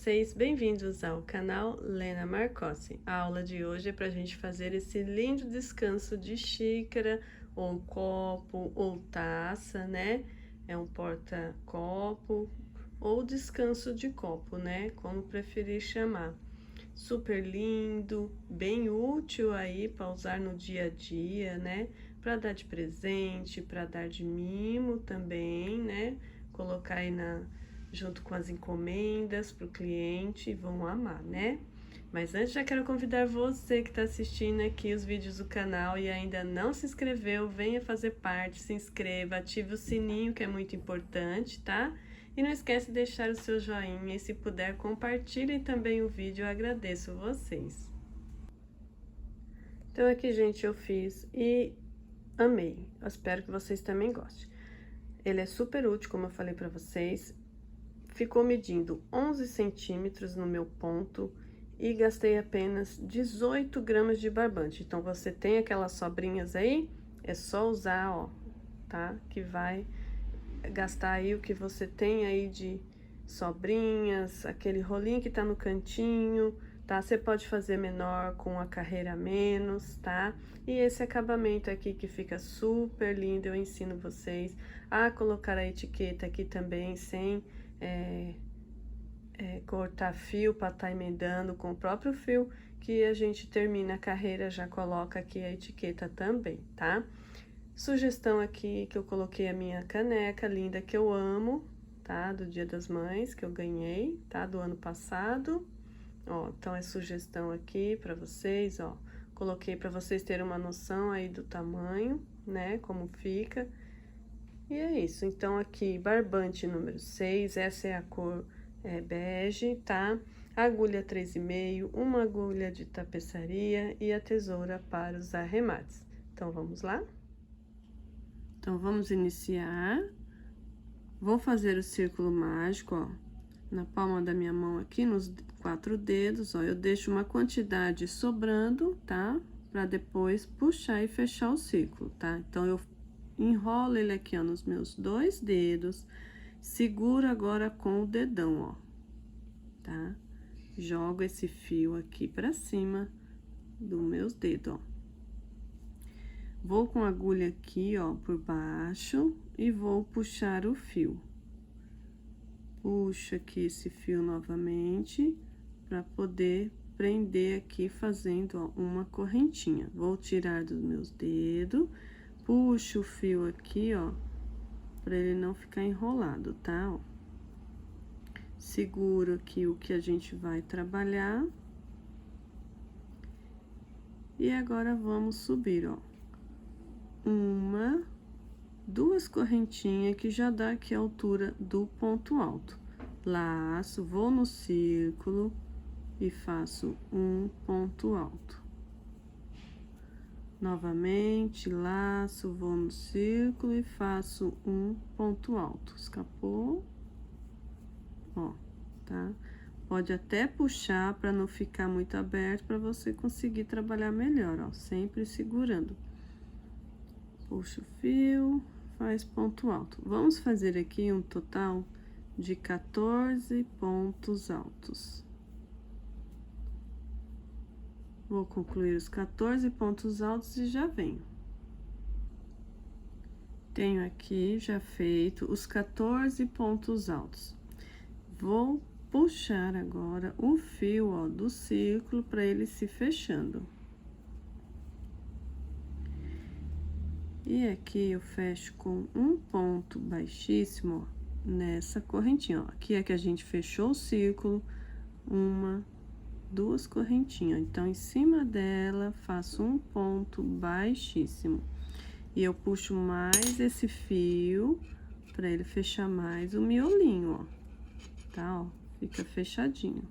vocês? Bem-vindos ao canal Lena Marcossi. A aula de hoje é para a gente fazer esse lindo descanso de xícara, ou copo, ou taça, né? É um porta-copo, ou descanso de copo, né? Como preferir chamar. Super lindo, bem útil aí para usar no dia a dia, né? Para dar de presente, para dar de mimo também, né? Colocar aí junto com as encomendas para o cliente, vão amar, né? Mas antes já quero convidar você que está assistindo aqui os vídeos do canal e ainda não se inscreveu, venha fazer parte, se inscreva, ative o sininho que é muito importante, tá? E não esquece de deixar o seu joinha e se puder compartilhem também o vídeo, eu agradeço vocês. Então aqui, gente, eu fiz e amei, eu espero que vocês também gostem. Ele é super útil, como eu falei pra vocês, ficou medindo 11 centímetros no meu ponto e gastei apenas 18 gramas de barbante. Então, você tem aquelas sobrinhas aí, é só usar, ó, tá? Que vai gastar aí o que você tem aí de sobrinhas, aquele rolinho que tá no cantinho, tá? Você pode fazer menor com a carreira a menos, tá? E esse acabamento aqui que fica super lindo, eu ensino vocês a colocar a etiqueta aqui também, sem cortar fio para tá emendando com o próprio fio que a gente termina a carreira, já coloca aqui a etiqueta também, tá? Sugestão aqui que eu coloquei a minha caneca linda que eu amo, tá? Do Dia das Mães que eu ganhei, tá? Do ano passado. Ó, então é sugestão aqui para vocês, ó. Coloquei para vocês terem uma noção aí do tamanho, né? Como fica. E é isso. Então aqui, barbante número 6, essa é a cor bege, tá? Agulha 3,5, uma agulha de tapeçaria e a tesoura para os arremates. Então, vamos lá? Então, vamos iniciar. Vou fazer o círculo mágico, ó, na palma da minha mão aqui, nos 4 dedos, ó. Eu deixo uma quantidade sobrando, tá? Pra depois puxar e fechar o círculo, tá? Então, eu enrolo ele aqui, ó, nos meus 2 dedos. Seguro agora com o dedão, ó, tá? Jogo esse fio aqui pra cima dos meus dedos, ó. Vou com a agulha aqui, ó, por baixo e vou puxar o fio. Puxo aqui esse fio novamente para poder prender aqui fazendo, ó, uma correntinha. Vou tirar dos meus dedos, puxo o fio aqui, ó, para ele não ficar enrolado, tá? Ó. Seguro aqui o que a gente vai trabalhar. E agora vamos subir, ó. Duas correntinhas que já dá aqui a altura do ponto alto. Laço, vou no círculo e faço um ponto alto. Novamente, laço, vou no círculo e faço um ponto alto. Escapou, ó, tá? Pode até puxar para não ficar muito aberto, para você conseguir trabalhar melhor, ó, sempre segurando. Puxa o fio, faz ponto alto. Vamos fazer aqui um total de 14 pontos altos. Vou concluir os 14 pontos altos e já venho. Tenho aqui já feito os 14 pontos altos. Vou puxar agora o fio, ó, do círculo para ele se fechando. E aqui eu fecho com um ponto baixíssimo, ó, nessa correntinha, ó. Aqui é que a gente fechou o círculo, duas correntinhas. Então, em cima dela, faço um ponto baixíssimo. E eu puxo mais esse fio para ele fechar mais o miolinho, ó. Tá, ó, fica fechadinho.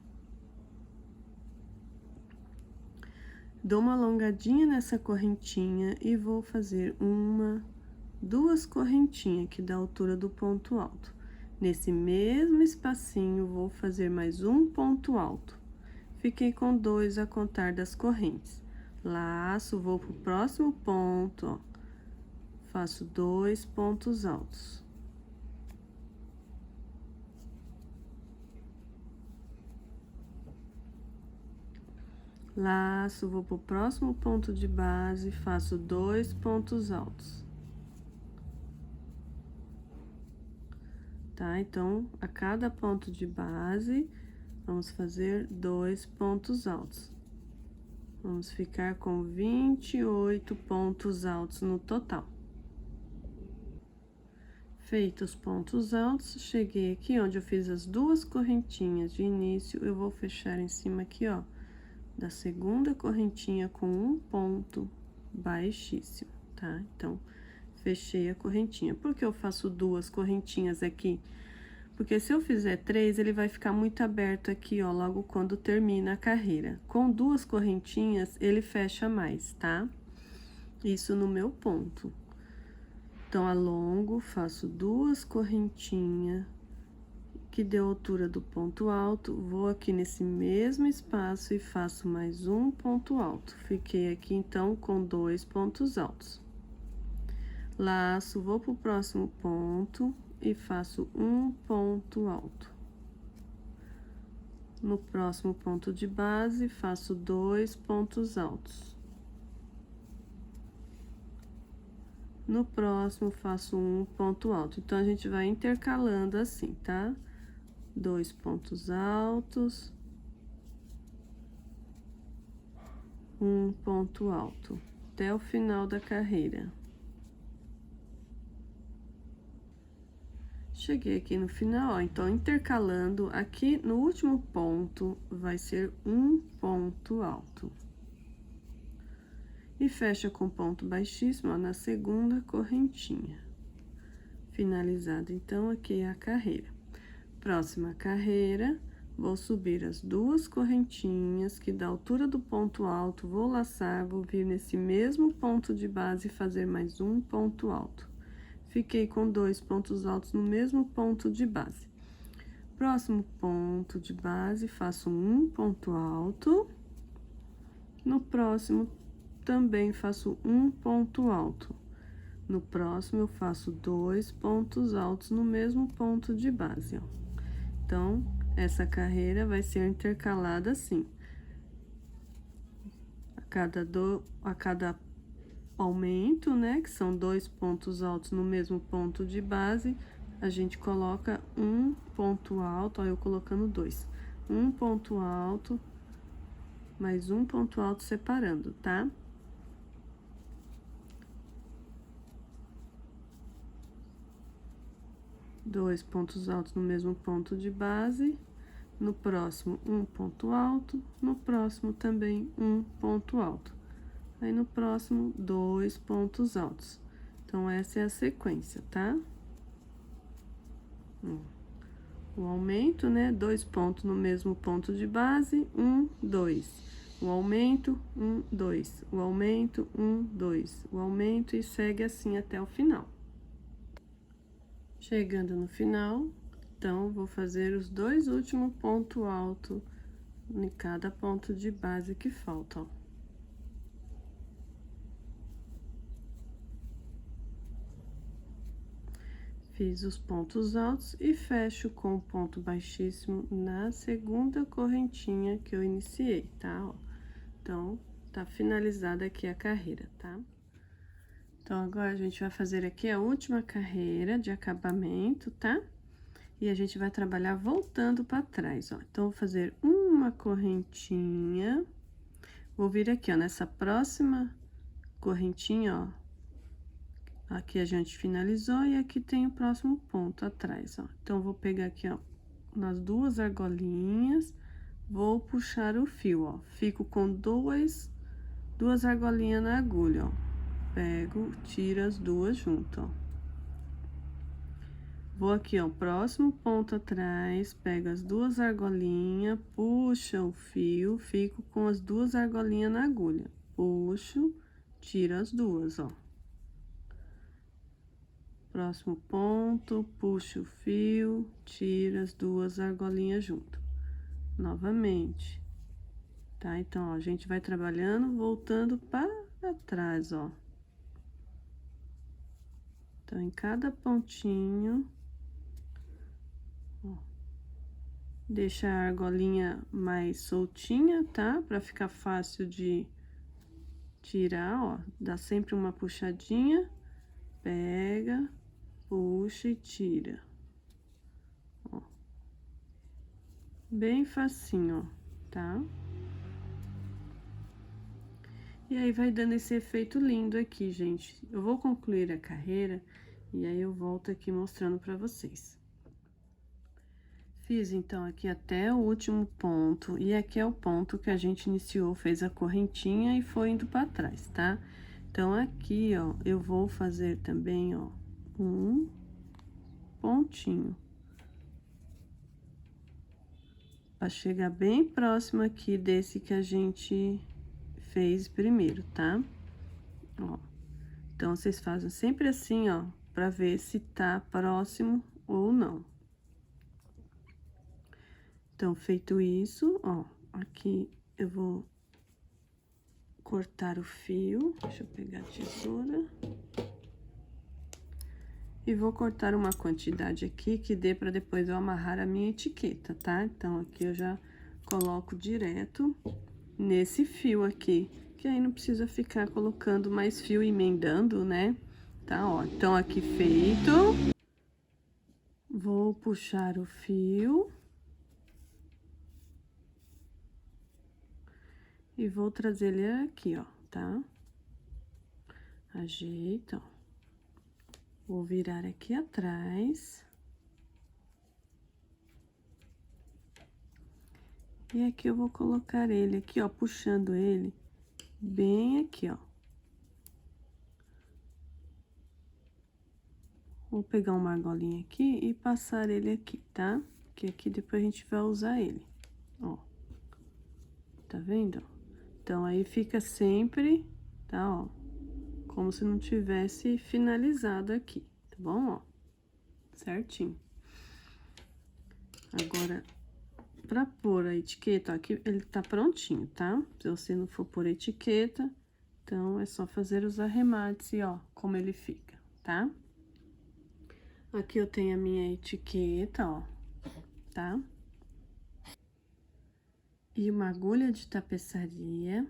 Dou uma alongadinha nessa correntinha e vou fazer duas correntinhas que dá a altura do ponto alto. Nesse mesmo espacinho, vou fazer mais um ponto alto. Fiquei com 2 a contar das correntes. Laço, vou pro próximo ponto, ó. Faço 2 pontos altos. laço, vou pro próximo ponto de base, faço 2 pontos altos. Tá? Então, a cada ponto de base, vamos fazer 2 pontos altos. Vamos ficar com 28 pontos altos no total. Feitos os pontos altos, cheguei aqui onde eu fiz as 2 correntinhas de início, eu vou fechar em cima aqui, ó, da segunda correntinha com um ponto baixíssimo, tá? Então, fechei a correntinha. Por que eu faço 2 correntinhas aqui? Porque se eu fizer 3, ele vai ficar muito aberto aqui, ó, logo quando termina a carreira. Com 2 correntinhas, ele fecha mais, tá? Isso no meu ponto. Então, alongo, faço 2 correntinhas, que deu a altura do ponto alto, vou aqui nesse mesmo espaço e faço mais um ponto alto. Fiquei aqui, então, com 2 pontos altos. Laço, vou pro próximo ponto e faço um ponto alto. No próximo ponto de base, faço 2 pontos altos. No próximo, faço um ponto alto. Então, a gente vai intercalando assim, tá? 2 pontos altos, um ponto alto, até o final da carreira. Cheguei aqui no final, ó, então, intercalando, aqui no último ponto, vai ser um ponto alto. E fecha com ponto baixíssimo, ó, na segunda correntinha. Finalizada, então, aqui a carreira. Próxima carreira, vou subir as 2 correntinhas, que da altura do ponto alto, vou laçar, vou vir nesse mesmo ponto de base e fazer mais um ponto alto. Fiquei com 2 pontos altos no mesmo ponto de base. Próximo ponto de base, faço um ponto alto. No próximo, também faço um ponto alto. No próximo, eu faço 2 pontos altos no mesmo ponto de base, ó. Então, essa carreira vai ser intercalada assim. A cada aumento, né, que são 2 pontos altos no mesmo ponto de base, a gente coloca um ponto alto, ó, eu colocando 2. Um ponto alto, mais um ponto alto separando, tá? Dois pontos altos no mesmo ponto de base. No próximo, um ponto alto. No próximo, também um ponto alto. Aí, no próximo, 2 pontos altos. Então, essa é a sequência, tá? O aumento, né? 2 pontos no mesmo ponto de base, 1, 2. O aumento, 1, 2. O aumento, 1, 2. O aumento e segue assim até o final. Chegando no final, então, vou fazer os 2 últimos pontos altos em cada ponto de base que falta, ó. Fiz os pontos altos e fecho com o ponto baixíssimo na segunda correntinha que eu iniciei, tá? Ó. Então, tá finalizada aqui a carreira, tá? Então, agora a gente vai fazer aqui a última carreira de acabamento, tá? E a gente vai trabalhar voltando para trás, ó. Então, vou fazer uma correntinha, vou vir aqui, ó, nessa próxima correntinha, ó. Aqui a gente finalizou e aqui tem o próximo ponto atrás, ó. Então, vou pegar aqui, ó, nas 2 argolinhas, vou puxar o fio, ó. Fico com duas argolinhas na agulha, ó. Pego, tiro as 2 junto, ó. Vou aqui, ó, próximo ponto atrás, pego as 2 argolinhas, puxo o fio, fico com as 2 argolinhas na agulha. Puxo, tiro as 2, ó. Próximo ponto, puxo o fio, tiro as 2 argolinhas junto. Novamente, tá? Então, ó, a gente vai trabalhando, voltando para trás, ó. Então, em cada pontinho, ó, Deixa a argolinha mais soltinha, tá? Pra ficar fácil de tirar, ó. Dá sempre uma puxadinha, pega, puxa e tira. Ó. Bem facinho, ó, tá? E aí, vai dando esse efeito lindo aqui, gente. Eu vou concluir a carreira e aí eu volto aqui mostrando pra vocês. Fiz, então, aqui até o último ponto, e aqui é o ponto que a gente iniciou, fez a correntinha e foi indo pra trás, tá? Então, aqui, ó, eu vou fazer também, ó, um pontinho. Pra chegar bem próximo aqui desse que a gente fez primeiro, tá? Ó. Então, vocês fazem sempre assim, ó, pra ver se tá próximo ou não. Então, feito isso, ó, aqui eu vou cortar o fio, deixa eu pegar a tesoura. E vou cortar uma quantidade aqui que dê pra depois eu amarrar a minha etiqueta, tá? Então, aqui eu já coloco direto nesse fio aqui, que aí não precisa ficar colocando mais fio e emendando, né? Tá, ó, então aqui feito. Vou puxar o fio. E vou trazer ele aqui, ó, tá? Ajeita, ó. Vou virar aqui atrás. E aqui eu vou colocar ele aqui, ó, puxando ele bem aqui, ó. Vou pegar uma argolinha aqui e passar ele aqui, tá? Que aqui depois a gente vai usar ele, ó. Tá vendo? Então, aí fica sempre, tá, ó, como se não tivesse finalizado aqui, tá bom, ó? Certinho. Agora, pra pôr a etiqueta, ó, aqui ele tá prontinho, tá? Se você não for pôr etiqueta, então é só fazer os arremates e, ó, como ele fica, tá? Aqui eu tenho a minha etiqueta, ó, tá? E uma agulha de tapeçaria.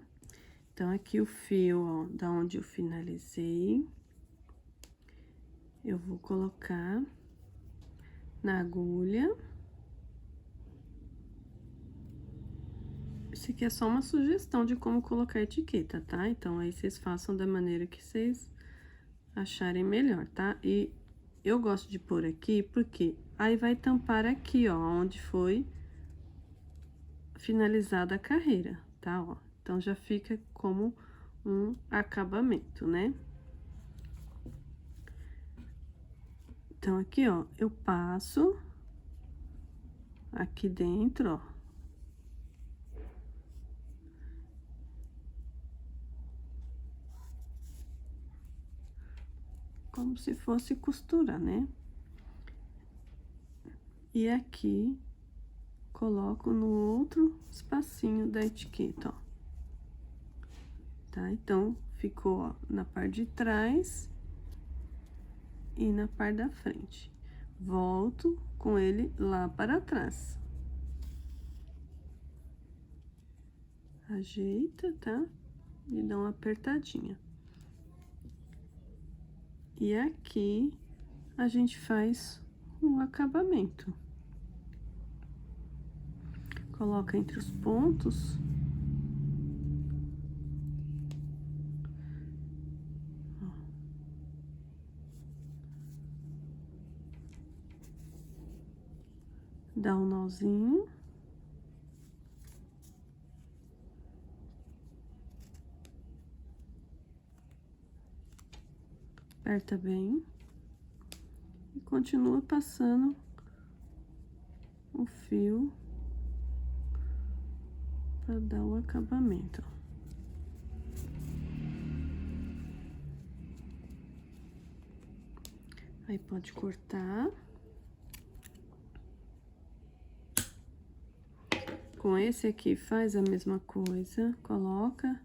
Então, aqui o fio, ó, da onde eu finalizei, eu vou colocar na agulha. Isso aqui é só uma sugestão de como colocar a etiqueta, tá? Então, aí vocês façam da maneira que vocês acharem melhor, tá? E eu gosto de pôr aqui, porque aí vai tampar aqui, ó, onde foi finalizada a carreira, tá? Ó, então, já fica como um acabamento, né? Então, aqui, ó, eu passo aqui dentro, ó. Como se fosse costura, né? E aqui, coloco no outro espacinho da etiqueta, ó. Tá? Então, ficou, ó, na parte de trás e na parte da frente. Volto com ele lá para trás. Ajeita, tá? E dá uma apertadinha. E aqui, a gente faz um acabamento. Coloca entre os pontos. Dá um nozinho. Aperta bem. E continua passando o fio para dar o acabamento. Aí pode cortar. Com esse aqui faz a mesma coisa, coloca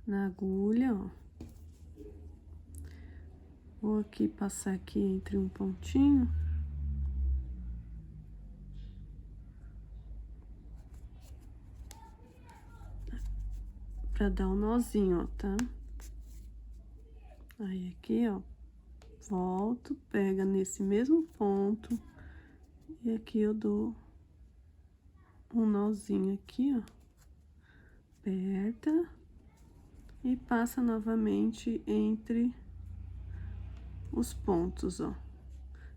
na agulha, ó. Vou aqui passar aqui entre um pontinho. pra dar um nozinho, ó, tá? Aí, aqui, ó, volto, pega nesse mesmo ponto, e aqui eu dou um nozinho aqui, ó, aperta e passa novamente entre os pontos, ó.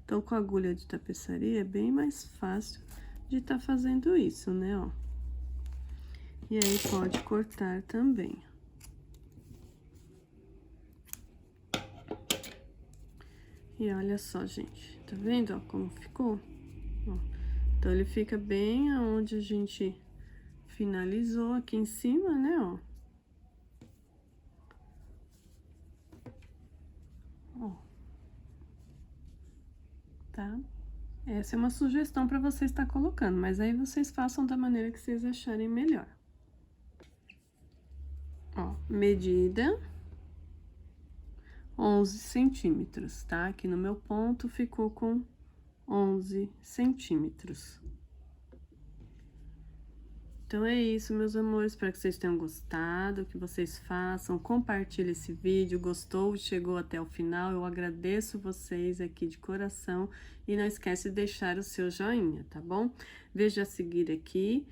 Então, com a agulha de tapeçaria é bem mais fácil de tá fazendo isso, né, ó. E aí, pode cortar também. E olha só, gente, tá vendo, ó, como ficou? Ó, então, ele fica bem aonde a gente finalizou aqui em cima, né, ó. Ó. Tá? Essa é uma sugestão para você estar colocando, mas aí vocês façam da maneira que vocês acharem melhor. Ó, medida 11 centímetros, tá? Aqui no meu ponto ficou com 11 centímetros. Então, é isso, meus amores, espero que vocês tenham gostado, que vocês façam, compartilhem esse vídeo, gostou, chegou até o final, eu agradeço vocês aqui de coração, e não esquece de deixar o seu joinha, tá bom? Veja a seguir aqui,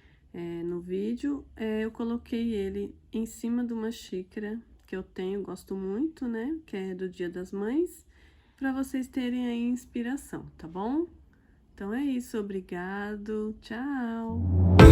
no vídeo, eu coloquei ele em cima de uma xícara que eu tenho, gosto muito, né, que é do Dia das Mães, para vocês terem aí inspiração, tá bom? Então, é isso, obrigado, tchau!